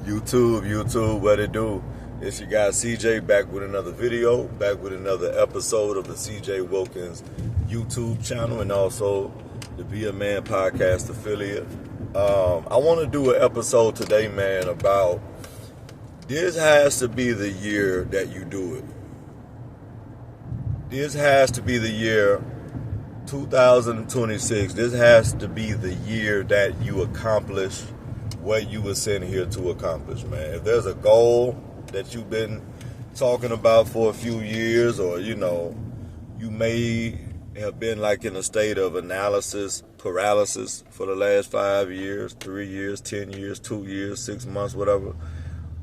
YouTube, what it do? It's your guy CJ back with another video, back with another episode of the CJ Wilkins YouTube channel and also the Be a Man podcast affiliate. I want to do an episode today, man, about this has to be the year that you do it. This has to be the year 2026. This has to be the year that you accomplish what you were sent here to accomplish, man. If there's a goal that you've been talking about for a few years, or you may have been like in a state of analysis paralysis for the last 5 years, 3 years, 10 years, 2 years, 6 months, whatever,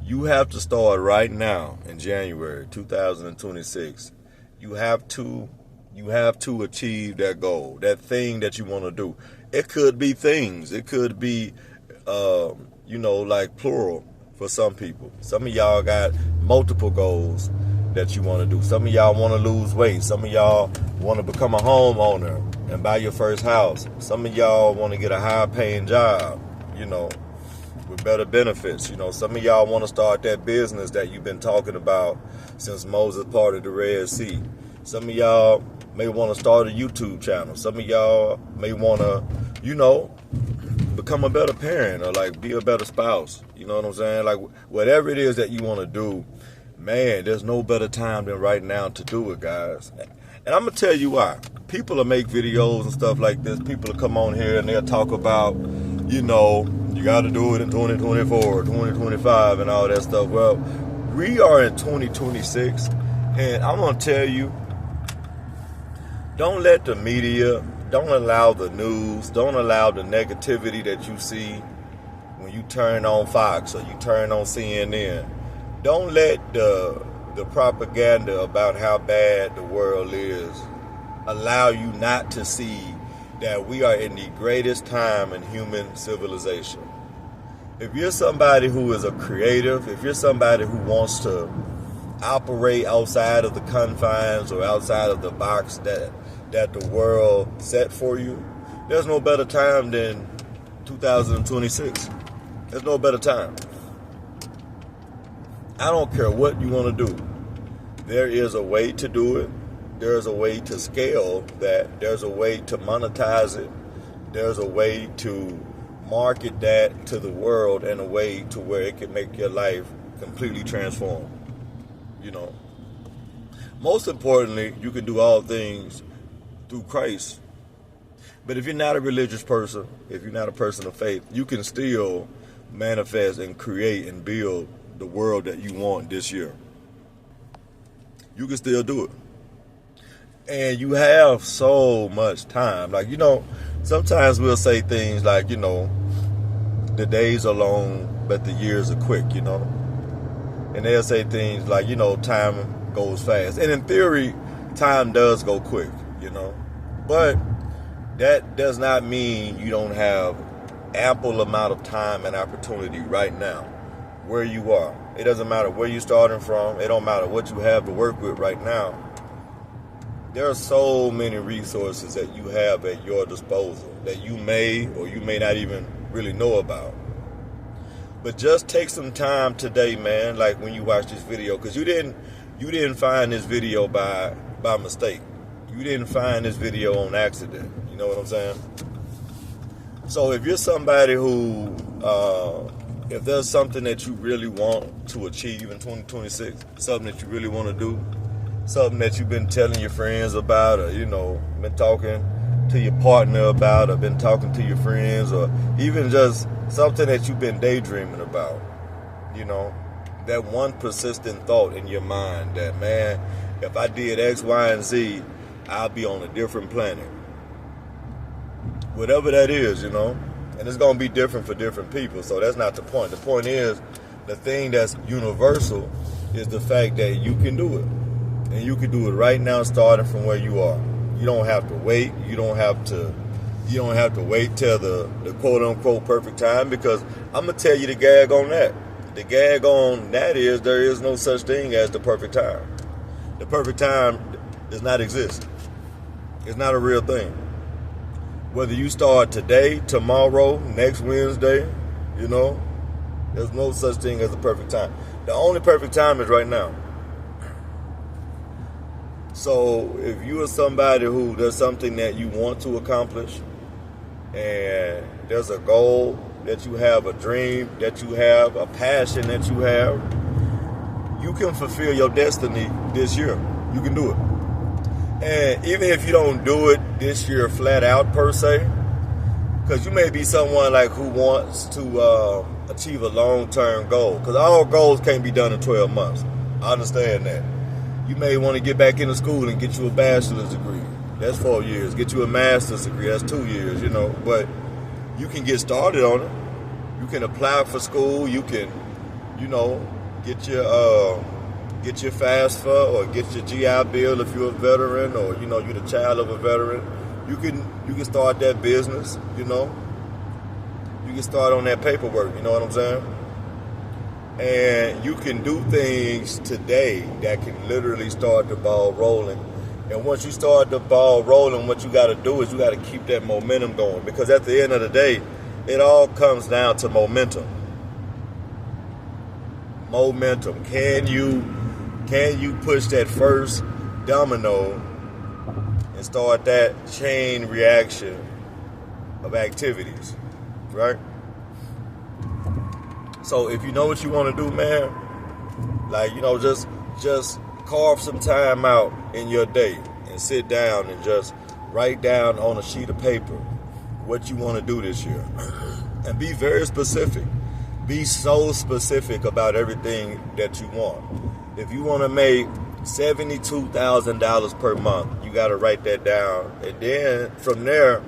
you have to start right now in January 2026. You have to achieve that goal, that thing that you want to do. It could be things. It could be, like plural for some people. Some of y'all got multiple goals that you want to do. Some of y'all want to lose weight. Some of y'all want to become a homeowner and buy your first house. Some of y'all want to get a high-paying job, with better benefits. Some of y'all want to start that business that you've been talking about since Moses parted the Red Sea. Some of y'all may want to start a YouTube channel. Some of y'all may want to, become a better parent or like be a better spouse. You know what I'm saying? Like whatever it is that you want to do, man, there's no better time than right now to do it, guys. And I'm going to tell you why. People will make videos and stuff like this. People will come on here and they'll talk about, you got to do it in 2024, 2025 and all that stuff. Well, we are in 2026 and I'm going to tell you, don't let the media, don't allow the news, don't allow the negativity that you see when you turn on Fox or you turn on CNN. Don't let the propaganda about how bad the world is allow you not to see that we are in the greatest time in human civilization. If you're somebody who is a creative, if you're somebody who wants to operate outside of the confines or outside of the box that the world set for you, there's no better time than 2026. There's no better time. I don't care what you want to do. There is a way to do it. There's a way to scale that. There's a way to monetize it. There's a way to market that to the world in a way to where it can make your life completely transform. Most importantly, you can do all things through Christ. But if you're not a religious person, if you're not a person of faith, you can still manifest and create and build the world that you want this year. You can still do it. And you have so much time. Like, sometimes we'll say things like, the days are long, but the years are quick, And they'll say things like, time goes fast. And in theory, time does go quick, But that does not mean you don't have ample amount of time and opportunity right now where you are. It doesn't matter where you're starting from. It don't matter what you have to work with right now. There are so many resources that you have at your disposal that you may or you may not even really know about. But just take some time today, man, like when you watch this video, because you didn't find this video by mistake. You didn't find this video on accident. You know what I'm saying? So if you're somebody who, if there's something that you really want to achieve in 2026, something that you really want to do, something that you've been telling your friends about, or, been talking to your partner about, or been talking to your friends, or even just something that you've been daydreaming about, that one persistent thought in your mind that, man, if I did X, Y, and Z, I'll be on a different planet. Whatever that is, and it's going to be different for different people, so that's not the point. The point is, the thing that's universal is the fact that you can do it. And you can do it right now, starting from where you are. You don't have to wait. You don't have to wait till the quote unquote perfect time, because I'm going to tell you the gag on that. The gag on that is there is no such thing as the perfect time. The perfect time does not exist. It's not a real thing. Whether you start today, tomorrow, next Wednesday, There's no such thing as a perfect time. The only perfect time is right now. So if you are somebody who does something that you want to accomplish, and there's a goal that you have, a dream that you have, a passion that you have, you can fulfill your destiny this year. You can do it. And even if you don't do it this year flat out per se, because you may be someone like who wants to achieve a long-term goal, because all goals can't be done in 12 months. I understand that. You may want to get back into school and get you a bachelor's degree. That's 4 years. Get you a master's degree. That's 2 years, But you can get started on it. You can apply for school. You can, get your FAFSA or get your GI Bill if you're a veteran, or you're the child of a veteran. You can start that business. You can start on that paperwork. You know what I'm saying? And you can do things today that can literally start the ball rolling. And once you start the ball rolling, what you got to do is you got to keep that momentum going, because at the end of the day, it all comes down to momentum. Momentum. Can you push that first domino and start that chain reaction of activities, right? So if you know what you want to do, man, just carve some time out in your day and sit down and just write down on a sheet of paper what you want to do this year. And be very specific. Be so specific about everything that you want. If you want to make $72,000 per month, you got to write that down. And then from there,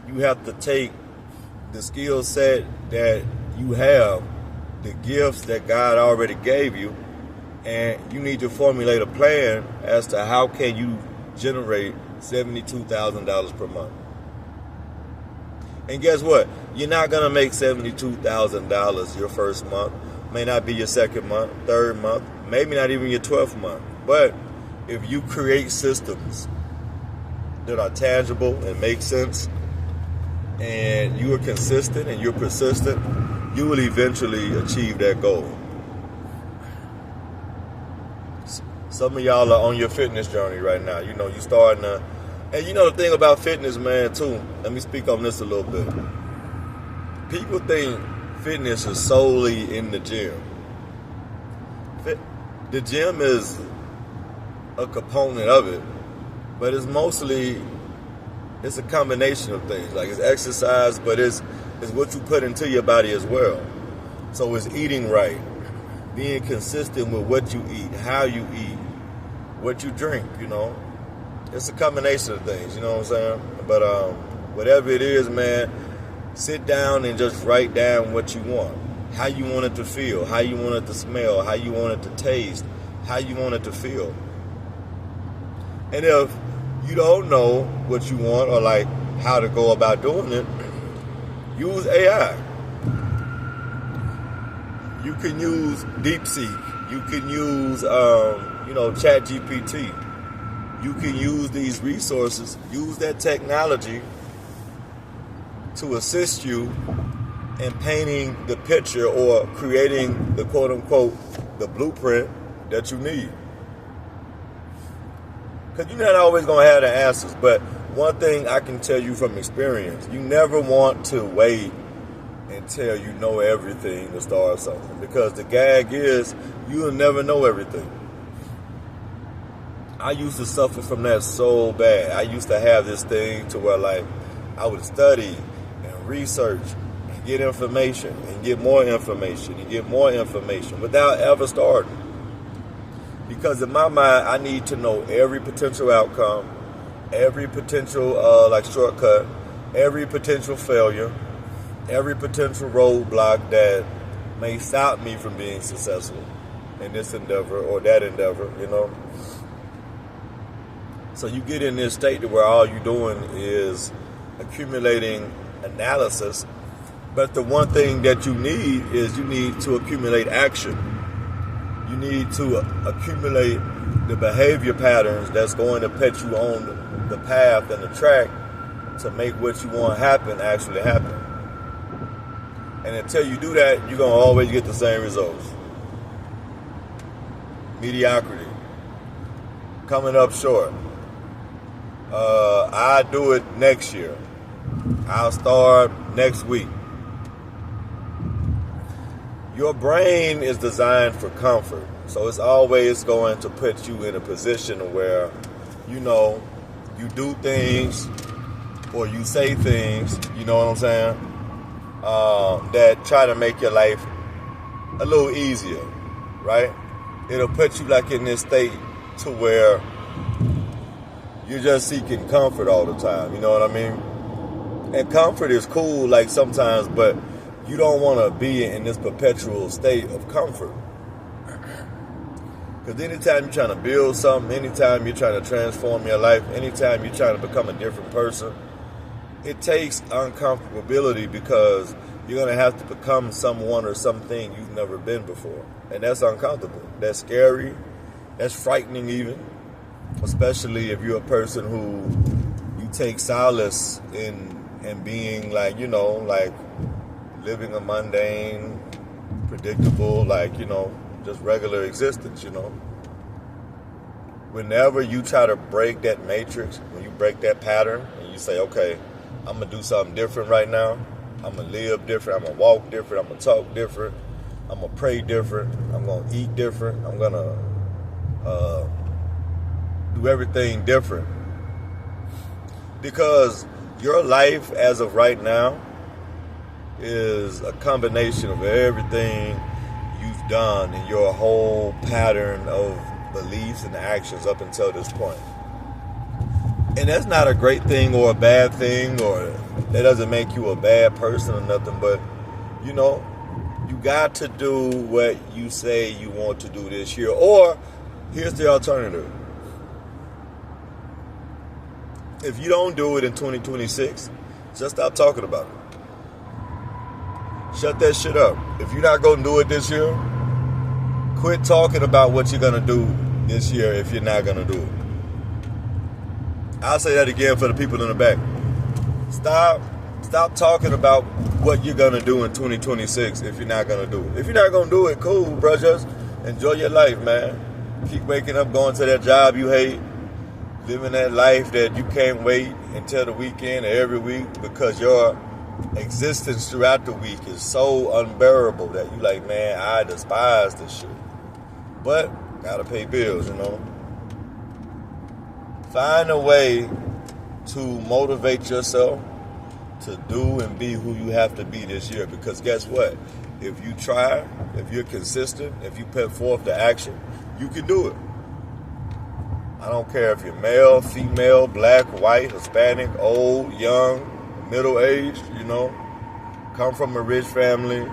you have to take the skill set that you have, the gifts that God already gave you, and you need to formulate a plan as to how can you generate $72,000 per month. And guess what? You're not going to make $72,000 your first month. May not be your second month, third month, maybe not even your 12th month. But if you create systems that are tangible and make sense, and you are consistent and you're persistent, you will eventually achieve that goal. Some of y'all are on your fitness journey right now. You're starting to, and the thing about fitness, man, too, let me speak on this a little bit. People think fitness is solely in the gym. The gym is a component of it, but it's a combination of things. Like, it's exercise, but it's what you put into your body as well. So it's eating right, being consistent with what you eat, how you eat, what you drink, It's a combination of things, you know what I'm saying? But whatever it is, man, sit down and just write down what you want. How you want it to feel, how you want it to smell, how you want it to taste, how you want it to feel. And if you don't know what you want or like how to go about doing it, use AI. You can use DeepSeek. You can use, ChatGPT. You can use these resources, use that technology to assist you in painting the picture or creating the quote-unquote, the blueprint that you need. Because you're not always going to have the answers. But one thing I can tell you from experience, you never want to wait until you know everything to start something. Because the gag is, you'll never know everything. I used to suffer from that so bad. I used to have this thing to where, like, I would study and research and get information and get more information and get more information without ever starting. Because in my mind, I need to know every potential outcome, every potential shortcut, every potential failure, every potential roadblock that may stop me from being successful in this endeavor or that endeavor, So you get in this state to where all you're doing is accumulating analysis, but the one thing that you need is you need to accumulate action. You need to accumulate the behavior patterns that's going to put you on the path and the track to make what you want happen actually happen. And until you do that, you're going to always get the same results. Mediocrity. Coming up short. I do it next year. I'll start next week. Your brain is designed for comfort. So it's always going to put you in a position where, you know, you do things or you say things, you know what I'm saying, that try to make your life a little easier, right? It'll put you like in this state to where you're just seeking comfort all the time, you know what I mean? And comfort is cool, like sometimes, but you don't want to be in this perpetual state of comfort. Because anytime you're trying to build something, anytime you're trying to transform your life, anytime you're trying to become a different person, it takes uncomfortability because you're going to have to become someone or something you've never been before. And that's uncomfortable. That's scary. That's frightening even. Especially if you're a person who you take solace in being like, you know, like living a mundane, predictable, like, you know, just regular existence, you know. Whenever you try to break that matrix, when you break that pattern and you say, okay, I'm going to do something different right now. I'm going to live different. I'm going to walk different. I'm going to talk different. I'm going to pray different. I'm going to eat different. I'm going to do everything different. Because your life as of right now is a combination of everything you've done in your whole pattern of beliefs and actions up until this point. And that's not a great thing or a bad thing, or that doesn't make you a bad person or nothing, but, you know, you got to do what you say you want to do this year. Or, here's the alternative. If you don't do it in 2026, just stop talking about it. Shut that shit up. If you're not going to do it this year, quit talking about what you're going to do this year if you're not going to do it. I'll say that again for the people in the back. Stop talking about what you're going to do in 2026 if you're not going to do it. If you're not going to do it, cool, bro. Just enjoy your life, man. Keep waking up, going to that job you hate, living that life that you can't wait until the weekend or every week because your existence throughout the week is so unbearable that you like, man, I despise this shit. But gotta pay bills, you know. Find a way to motivate yourself to do and be who you have to be this year. Because guess what? If you try, if you're consistent, if you put forth the action, you can do it. I don't care if you're male, female, black, white, Hispanic, old, young, middle-aged, you know, come from a rich family,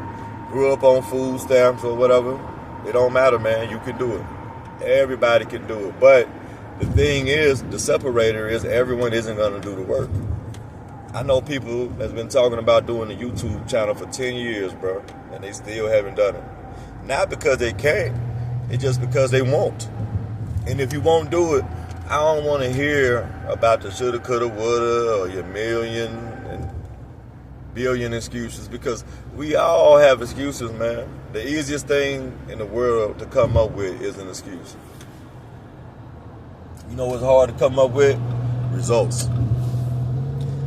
grew up on food stamps or whatever. It don't matter, man. You can do it. Everybody can do it. But the thing is, the separator is everyone isn't going to do the work. I know people that's been talking about doing a YouTube channel for 10 years, bro, and they still haven't done it. Not because they can't. It's just because they won't. And if you won't do it, I don't want to hear about the shoulda, coulda, woulda, or your million and billion excuses, because we all have excuses, man. The easiest thing in the world to come up with is an excuse. You know what's hard to come up with? Results.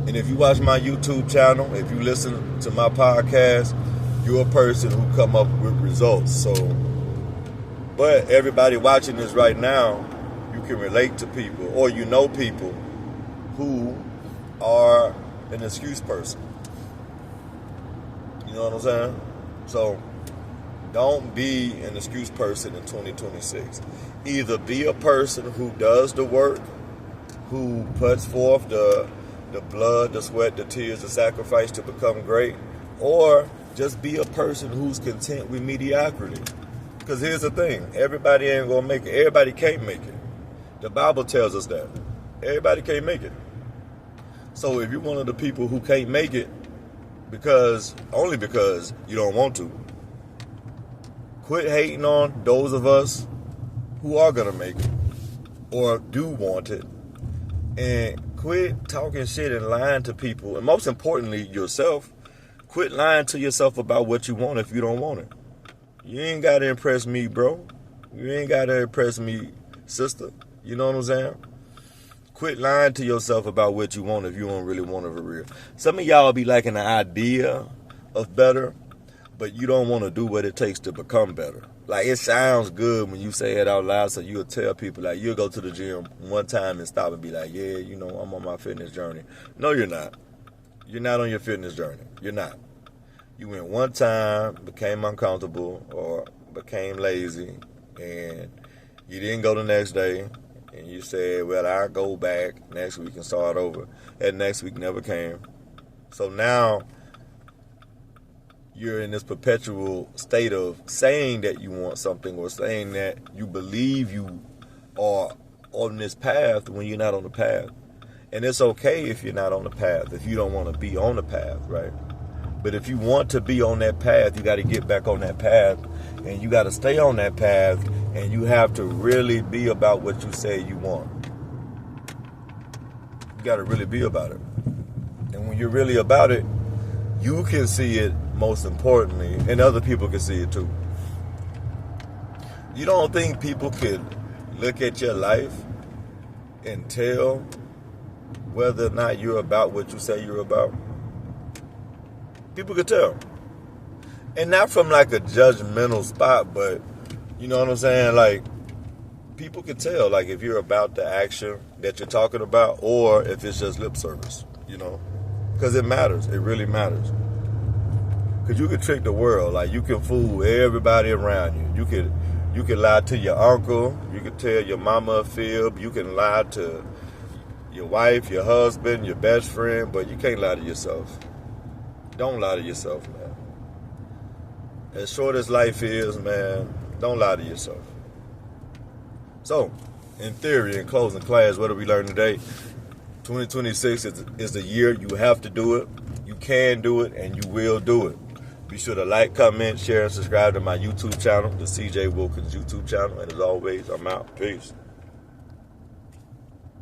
And if you watch my YouTube channel, if you listen to my podcast, you're a person who come up with results. So, but everybody watching this right now, you can relate to people, or you know people who are an excuse person. You know what I'm saying? So, don't be an excuse person in 2026. Either be a person who does the work, who puts forth the blood, the sweat, the tears, the sacrifice to become great, or just be a person who's content with mediocrity. Because here's the thing, everybody ain't gonna make it. Everybody can't make it. The Bible tells us that. Everybody can't make it. So if you're one of the people who can't make it only because you don't want to, quit hating on those of us who are gonna make it or do want it, and quit talking shit and lying to people, and most importantly yourself. Quit lying to yourself about what you want if you don't want it. You ain't got to impress me, bro. You ain't got to impress me, sister. You know what I'm saying? Quit lying to yourself about what you want if you don't really want it for real. Some of y'all be liking the idea of better, but you don't want to do what it takes to become better. Like, it sounds good when you say it out loud, so you'll tell people, like, you'll go to the gym one time and stop and be like, yeah, you know, I'm on my fitness journey. No, you're not. You're not on your fitness journey. You're not. You went one time, became uncomfortable, or became lazy, and you didn't go the next day, and you said, well, I'll go back next week and start over. And next week never came. So now you're in this perpetual state of saying that you want something or saying that you believe you are on this path when you're not on the path. And it's okay if you're not on the path, if you don't want to be on the path, right? But if you want to be on that path, you got to get back on that path, and you got to stay on that path, and you have to really be about what you say you want. You got to really be about it. And when you're really about it, you can see it, most importantly, and other people can see it too. You don't think people can look at your life and tell whether or not you're about what you say you're about? People could tell. And not from like a judgmental spot, but you know what I'm saying? Like, people could tell, like, if you're about the action that you're talking about, or if it's just lip service, you know? Because it matters. It really matters. Because you can trick the world. Like, you can fool everybody around you. You can lie to your uncle. You can tell your mama a fib. You can lie to your wife, your husband, your best friend, but you can't lie to yourself. Don't lie to yourself, man. As short as life is, man, don't lie to yourself. So, in theory, in closing class, what did we learn today? 2026 is the year you have to do it, you can do it, and you will do it. Be sure to like, comment, share, and subscribe to my YouTube channel, the CJ Wilkins YouTube channel. And as always, I'm out. Peace.